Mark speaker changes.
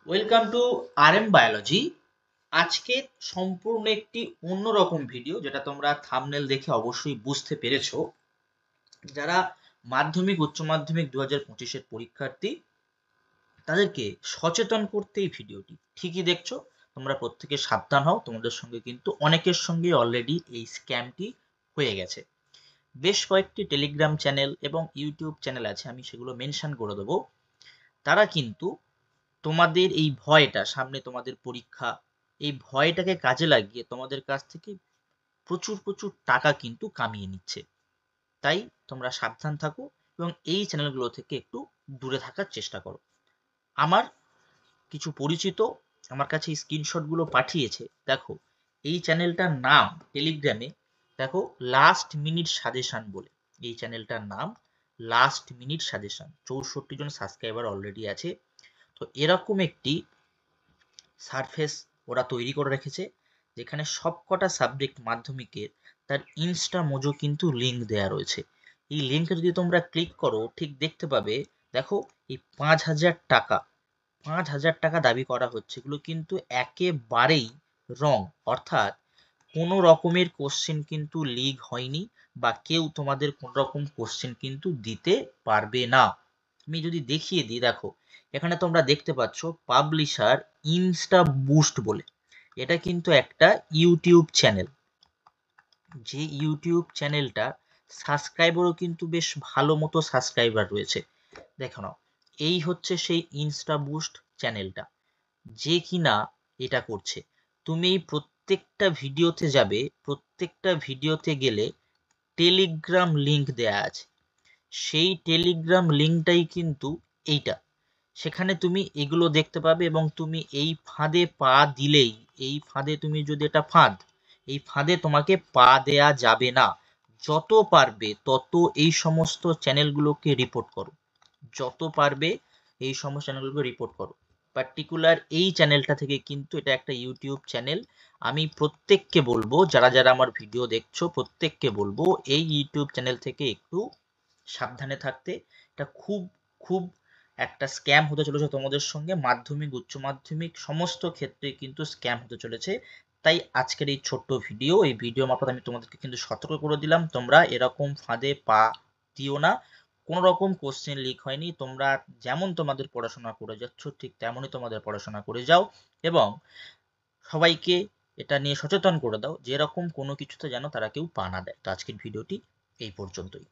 Speaker 1: Welcome to RM biology. আজকে সম্পূর্ণ একটি অন্যরকম ভিডিও, যেটা তোমরা থাম্বনেল দেখে অবশ্যই বুঝতে পেরেছো। যারা মাধ্যমিক উচ্চ মাধ্যমিক 2025-এর পরীক্ষার্থী, তাদেরকে সচেতন করতে এই ভিডিওটি। ঠিকই দেখছো, তোমরা প্রত্যেকে সাবধান হও। তোমাদের সঙ্গে কিন্তু অনেকের সঙ্গে অলরেডি এই স্ক্যামটি হয়ে গেছে। বেশ কয়েকটি টেলিগ্রাম চ্যানেল এবং ইউটিউব চ্যানেল আছে, আমি সেগুলো মেনশন করে দেবো। তারা কিন্তু তোমাদের এই ভয়টা, সামনে তোমাদের পরীক্ষা, এই ভয়টাকে কাজে লাগিয়ে তোমাদের কাছ থেকে প্রচুর প্রচুর টাকা কিন্তু কামিয়ে নিচ্ছে। তাই তোমরা সাবধান থাকো এবং এই চ্যানেলগুলো থেকে একটু দূরে থাকার চেষ্টা করো। আমার কিছু পরিচিত আমার কাছে এই স্ক্রিনশটগুলো পাঠিয়েছে। দেখো, এই চ্যানেলটার নাম টেলিগ্রামে, দেখো, লাস্ট মিনিট সাজেশন বলে এই চ্যানেলটার নাম। লাস্ট মিনিট সাজেশন, 64 জন সাবস্ক্রাইবার অলরেডি আছে। তো এরকম একটি সারফেস ওরা তৈরি করে রেখেছে, যেখানে সবকটা সাবজেক্ট মাধ্যমিকের তার ইনস্টা মোজো কিন্তু লিঙ্ক দেয়া রয়েছে। এই লিঙ্কে যদি তোমরা ক্লিক করো, ঠিক দেখতে পাবে, দেখো, এই 5,000 টাকা, 5,000 টাকা দাবি করা হচ্ছে। এগুলো কিন্তু একেবারেই রং। অর্থাৎ কোনো রকমের কোশ্চেন কিন্তু লিক হয়নি, বা কেউ তোমাদের কোন রকম কোশ্চেন কিন্তু দিতে পারবে না। আমি যদি দেখিয়ে দিই, দেখো, এখানে তোমরা দেখতে পাচ্ছ পাবলিশার ইনস্টা বুস্ট বলে। এটা কিন্তু একটা ইউটিউব চ্যানেল, যে ইউটিউব চ্যানেলটা সাবস্ক্রাইবারও কিন্তু বেশ ভালো মতো সাবস্ক্রাইবার রয়েছে। দেখো নাও, এই হচ্ছে সেই ইনস্টা বুস্ট চ্যানেলটা, যে কিনা এটা করছে। তুমি এই প্রত্যেকটা ভিডিওতে যাবে, প্রত্যেকটা ভিডিওতে গেলে টেলিগ্রাম লিংক দেয়া আছে। সেই টেলিগ্রাম লিংকটাই কিন্তু এইটা। সেখানে তুমি এগুলো দেখতে পাবে, এবং তুমি এই ফাঁদে পা দিলেই, এই ফাঁদে তুমি যদি, এটা ফাঁদ, এই ফাঁদে তোমাকে পা দেয়া যাবে না। যত পারবে তত এই সমস্ত চ্যানেলগুলোকে রিপোর্ট করো, যত পারবে এই সমস্ত চ্যানেলগুলোকে রিপোর্ট করো। পার্টিকুলার এই চ্যানেলটা থেকে কিন্তু, এটা একটা ইউটিউব চ্যানেল, আমি প্রত্যেককে বলবো, যারা যারা আমার ভিডিও দেখছো প্রত্যেককে বলবো এই ইউটিউব চ্যানেল থেকে একটু সাবধানে থাকতে। এটা খুব খুব একটা স্ক্যাম হতে চলেছে তোমাদের সঙ্গে। মাধ্যমিক উচ্চ মাধ্যমিক সমস্ত ক্ষেত্রে কিন্তু স্ক্যাম হতে চলেছে। তাই আজকের এই ছোট্ট ভিডিও, এই ভিডিও মারফত আমি তোমাদেরকে কিন্তু সতর্ক করে দিলাম, তোমরা এরকম ফাঁদে পা দিও না। কোনো রকম কোশ্চেন লিক হয়নি। তোমরা যেমন তোমাদের পড়াশোনা করে যাচ্ছ, ঠিক তেমনই তোমাদের পড়াশোনা করে যাও, এবং সবাইকে এটা নিয়ে সচেতন করে দাও যে এরকম কোনো কিছুতে যেন তারা কেউ পা না দেয়। তো আজকের ভিডিওটি এই পর্যন্তই।